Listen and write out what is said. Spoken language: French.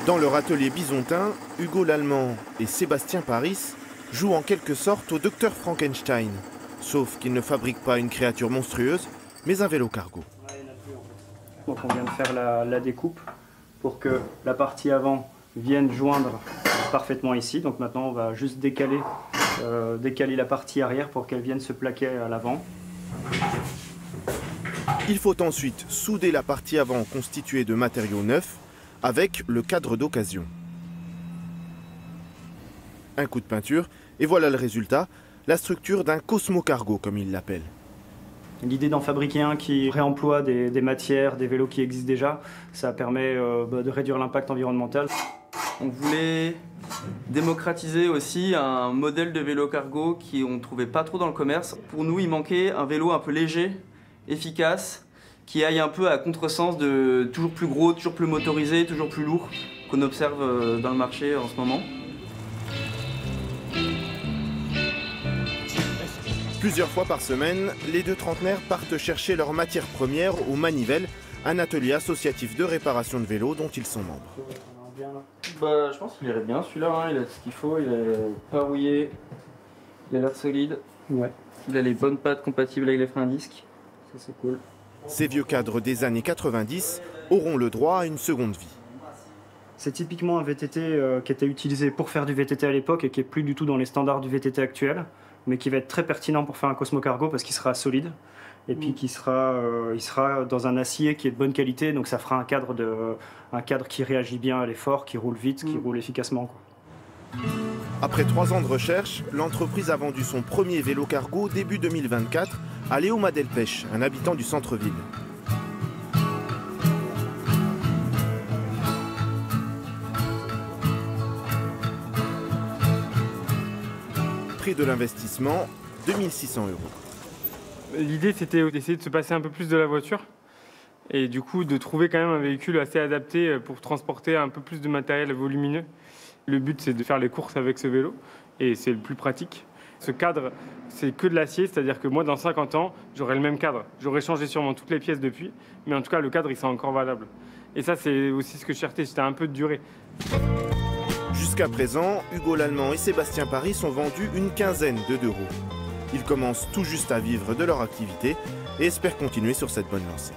Dans leur atelier bisontin, Hugo Lallemand et Sébastien Paris jouent en quelque sorte au docteur Frankenstein. Sauf qu'ils ne fabriquent pas une créature monstrueuse, mais un vélo cargo. Donc on vient de faire la découpe pour que la partie avant vienne joindre parfaitement ici. Donc maintenant on va juste décaler la partie arrière pour qu'elle vienne se plaquer à l'avant. Il faut ensuite souder la partie avant constituée de matériaux neufs avec le cadre d'occasion. Un coup de peinture et voilà le résultat, la structure d'un Cosmo-Cargo comme il l'appelle. L'idée d'en fabriquer un qui réemploie des matières, des vélos qui existent déjà, ça permet de réduire l'impact environnemental. On voulait démocratiser aussi un modèle de vélo cargo qu'on ne trouvait pas trop dans le commerce. Pour nous, il manquait un vélo un peu léger, efficace, qui aille un peu à contresens de toujours plus gros, toujours plus motorisé, toujours plus lourd qu'on observe dans le marché en ce moment. Plusieurs fois par semaine, les deux trentenaires partent chercher leurs matières premières au Manivelle, un atelier associatif de réparation de vélos dont ils sont membres. Je pense qu'il irait bien celui-là, hein. Il a ce qu'il faut, il est pas rouillé, il a l'air solide. Ouais. Il a les bonnes pattes compatibles avec les freins à disque, ça c'est cool. Ces vieux cadres des années 90 auront le droit à une seconde vie. C'est typiquement un VTT qui était utilisé pour faire du VTT à l'époque et qui n'est plus du tout dans les standards du VTT actuel, mais qui va être très pertinent pour faire un Cosmo Cargo parce qu'il sera solide et puis il sera dans un acier qui est de bonne qualité, donc ça fera un cadre qui réagit bien à l'effort, qui roule vite, qui roule efficacement, quoi. Après 3 ans de recherche, l'entreprise a vendu son premier vélo cargo début 2024 à Léo Madelpech, un habitant du centre-ville. Prix de l'investissement, 2600 €. L'idée, c'était d'essayer de se passer un peu plus de la voiture et du coup de trouver quand même un véhicule assez adapté pour transporter un peu plus de matériel volumineux. Le but, c'est de faire les courses avec ce vélo et c'est le plus pratique. Ce cadre, c'est que de l'acier, c'est-à-dire que moi, dans 50 ans, j'aurai le même cadre. J'aurai changé sûrement toutes les pièces depuis, mais en tout cas, le cadre, il sera encore valable. Et ça, c'est aussi ce que je cherchais, c'était un peu de durée. Jusqu'à présent, Hugo Lallemand et Sébastien Paris ont vendu une quinzaine de 2 roues. Ils commencent tout juste à vivre de leur activité et espèrent continuer sur cette bonne lancée.